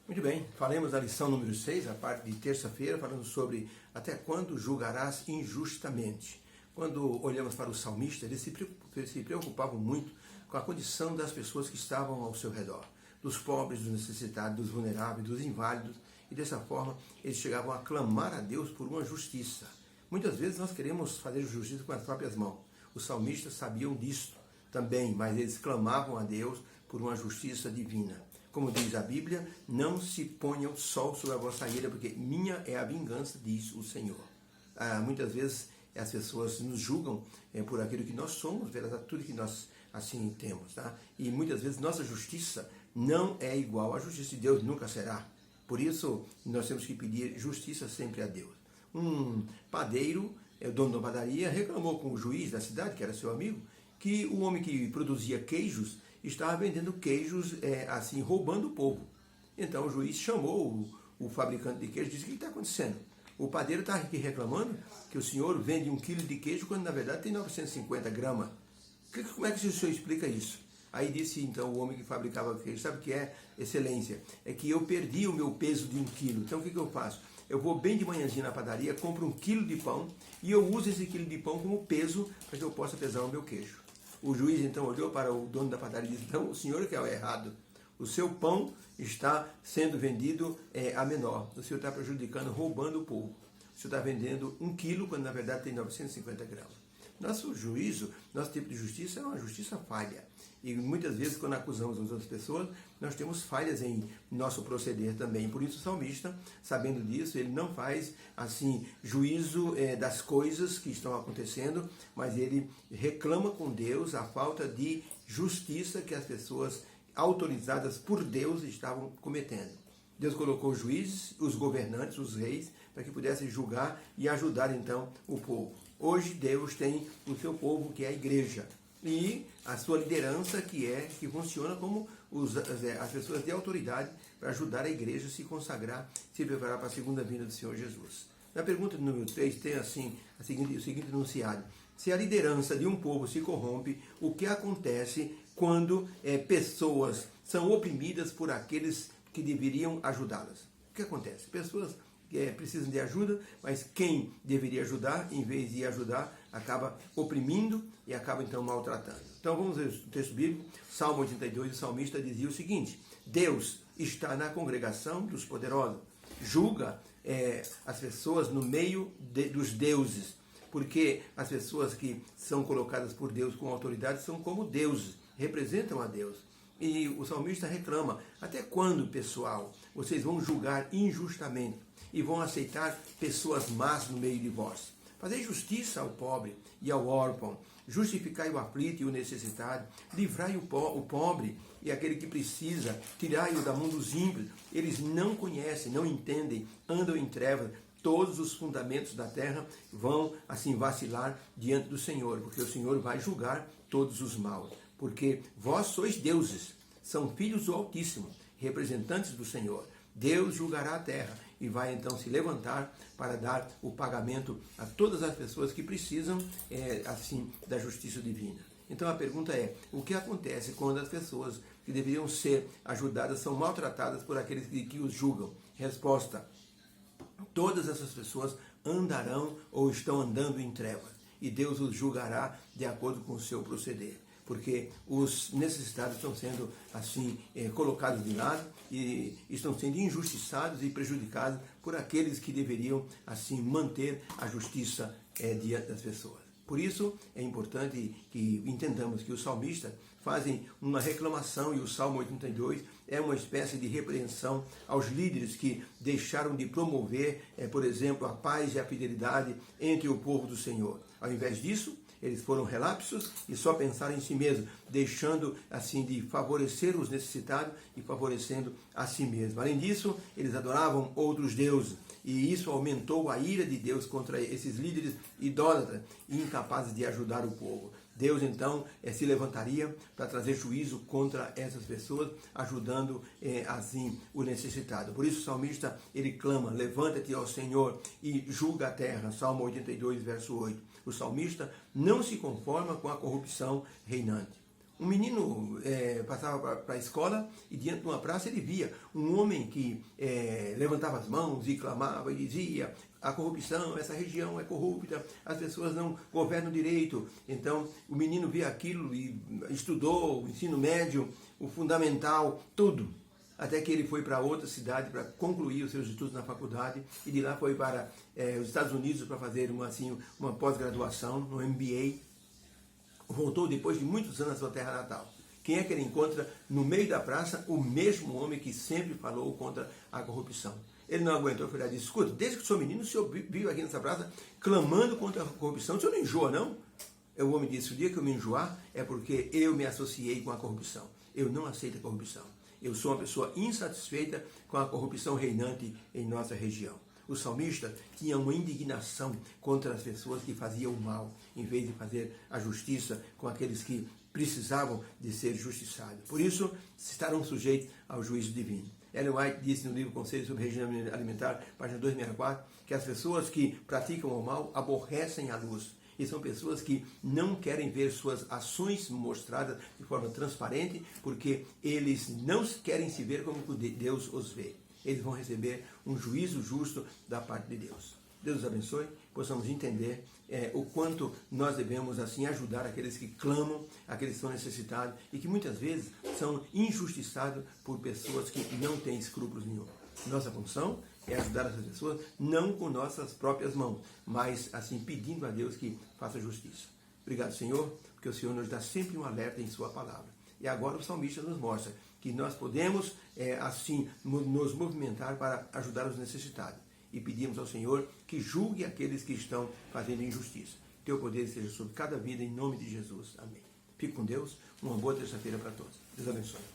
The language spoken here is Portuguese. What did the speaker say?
Muito bem, falemos da lição número 6, a parte de terça-feira, falando sobre até quando julgarás injustamente. Quando olhamos para o salmista, ele se preocupava muito com a condição das pessoas que estavam ao seu redor, dos pobres, dos necessitados, dos vulneráveis, dos inválidos, e dessa forma eles chegavam a clamar a Deus por uma justiça. Muitas vezes nós queremos fazer justiça com as próprias mãos. Os salmistas sabiam disso também, mas eles clamavam a Deus por uma justiça divina. Como diz a Bíblia, não se ponha o sol sobre a vossa ira, porque minha é a vingança, diz o Senhor. Muitas vezes as pessoas nos julgam por aquilo que nós somos, pelas atitudes que nós assim temos. Tá? E muitas vezes nossa justiça não é igual à justiça de Deus, nunca será. Por isso, nós temos que pedir justiça sempre a Deus. Um padeiro, o dono da padaria, reclamou com o juiz da cidade, que era seu amigo, que o homem que produzia queijos estava vendendo queijos assim, roubando o povo. Então o juiz chamou o fabricante de queijo e disse: o que está acontecendo? O padeiro está aqui reclamando que o senhor vende 1 quilo de queijo quando na verdade tem 950 gramas. Como é que o senhor explica isso? Aí disse então o homem que fabricava queijo: sabe o que é, excelência? É que eu perdi o meu peso de 1 quilo. Então o que eu faço? Eu vou bem de manhãzinha na padaria, compro 1 quilo de pão e eu uso esse quilo de pão como peso para que eu possa pesar o meu queijo. O juiz então olhou para o dono da padaria e disse: então o senhor que é o errado. O seu pão está sendo vendido a menor. O senhor está prejudicando, roubando o povo. O senhor está vendendo 1 quilo quando na verdade tem 950 gramas. Nosso juízo, nosso tipo de justiça é uma justiça falha. E muitas vezes quando acusamos as outras pessoas, nós temos falhas em nosso proceder também. Por isso o salmista, sabendo disso, ele não faz assim juízo das coisas que estão acontecendo, mas ele reclama com Deus a falta de justiça que as pessoas autorizadas por Deus estavam cometendo. Deus colocou os juízes, os governantes, os reis, para que pudessem julgar e ajudar então o povo. Hoje Deus tem o seu povo, que é a igreja, e a sua liderança, que funciona como as pessoas de autoridade para ajudar a igreja a se consagrar, se preparar para a segunda vinda do Senhor Jesus. Na pergunta número 3 tem assim o seguinte enunciado: se a liderança de um povo se corrompe, o que acontece quando pessoas são oprimidas por aqueles que deveriam ajudá-las? O que acontece? Pessoas precisam de ajuda, mas quem deveria ajudar, em vez de ajudar, acaba oprimindo e acaba então maltratando. Então vamos ver o texto bíblico, Salmo 82, o salmista dizia o seguinte: Deus está na congregação dos poderosos, julga as pessoas no meio dos deuses, porque as pessoas que são colocadas por Deus com autoridade são como deuses, representam a Deus. E o salmista reclama: até quando, pessoal, vocês vão julgar injustamente e vão aceitar pessoas más no meio de vós? Fazei justiça ao pobre e ao órfão, justificai o aflito e o necessitado, livrai o pobre e aquele que precisa, tirai-o da mão dos ímpios. Eles não conhecem, não entendem, andam em trevas. Todos os fundamentos da terra vão assim vacilar diante do Senhor, porque o Senhor vai julgar todos os maus. Porque vós sois deuses, são filhos do Altíssimo, representantes do Senhor. Deus julgará a terra e vai então se levantar para dar o pagamento a todas as pessoas que precisam assim da justiça divina. Então a pergunta é: o que acontece quando as pessoas que deveriam ser ajudadas são maltratadas por aqueles que os julgam? Resposta: todas essas pessoas andarão ou estão andando em trevas, e Deus os julgará de acordo com o seu proceder. Porque os necessitados estão sendo assim colocados de lado e estão sendo injustiçados e prejudicados por aqueles que deveriam assim manter a justiça diante das pessoas. Por isso é importante que entendamos que os salmistas fazem uma reclamação, e o Salmo 82 é uma espécie de repreensão aos líderes que deixaram de promover, por exemplo, a paz e a fidelidade entre o povo do Senhor. Ao invés disso, eles foram relapsos e só pensaram em si mesmos, deixando assim de favorecer os necessitados e favorecendo a si mesmos. Além disso, eles adoravam outros deuses, e isso aumentou a ira de Deus contra esses líderes idólatras e incapazes de ajudar o povo. Deus então se levantaria para trazer juízo contra essas pessoas, ajudando assim o necessitado. Por isso o salmista ele clama: levanta-te ao Senhor e julga a terra. Salmo 82, verso 8. O salmista não se conforma com a corrupção reinante. Um menino passava para a escola e diante de uma praça ele via um homem que levantava as mãos e clamava e dizia: a corrupção, essa região é corrupta, as pessoas não governam direito. Então o menino via aquilo e estudou o ensino médio, o fundamental, tudo. Até que ele foi para outra cidade para concluir os seus estudos na faculdade e de lá foi para os Estados Unidos para fazer uma pós-graduação no MBA. Voltou depois de muitos anos à sua terra natal. Quem é que ele encontra no meio da praça? O mesmo homem que sempre falou contra a corrupção. Ele não aguentou, foi lá e disse: escuta, desde que sou menino, o senhor vive aqui nessa praça clamando contra a corrupção, o senhor não enjoa, não? O homem disse: o dia que eu me enjoar é porque eu me associei com a corrupção. Eu não aceito a corrupção. Eu sou uma pessoa insatisfeita com a corrupção reinante em nossa região. O salmista tinha uma indignação contra as pessoas que faziam o mal, em vez de fazer a justiça com aqueles que precisavam de ser justiçados. Por isso, estarão sujeitos ao juízo divino. Ellen White disse no livro Conselhos sobre Regime Alimentar, página 264, que as pessoas que praticam o mal aborrecem a luz. E são pessoas que não querem ver suas ações mostradas de forma transparente, porque eles não querem se ver como Deus os vê. Eles vão receber um juízo justo da parte de Deus. Deus os abençoe, possamos entender o quanto nós devemos assim ajudar aqueles que clamam, aqueles que estão necessitados e que muitas vezes são injustiçados por pessoas que não têm escrúpulos nenhum. Nossa função é ajudar essas pessoas, não com nossas próprias mãos, mas assim pedindo a Deus que faça justiça. Obrigado, Senhor, porque o Senhor nos dá sempre um alerta em sua palavra. E agora o salmista nos mostra que nós podemos assim nos movimentar para ajudar os necessitados. E pedimos ao Senhor que julgue aqueles que estão fazendo injustiça. Teu poder seja sobre cada vida, em nome de Jesus. Amém. Fique com Deus. Uma boa terça-feira para todos. Deus abençoe.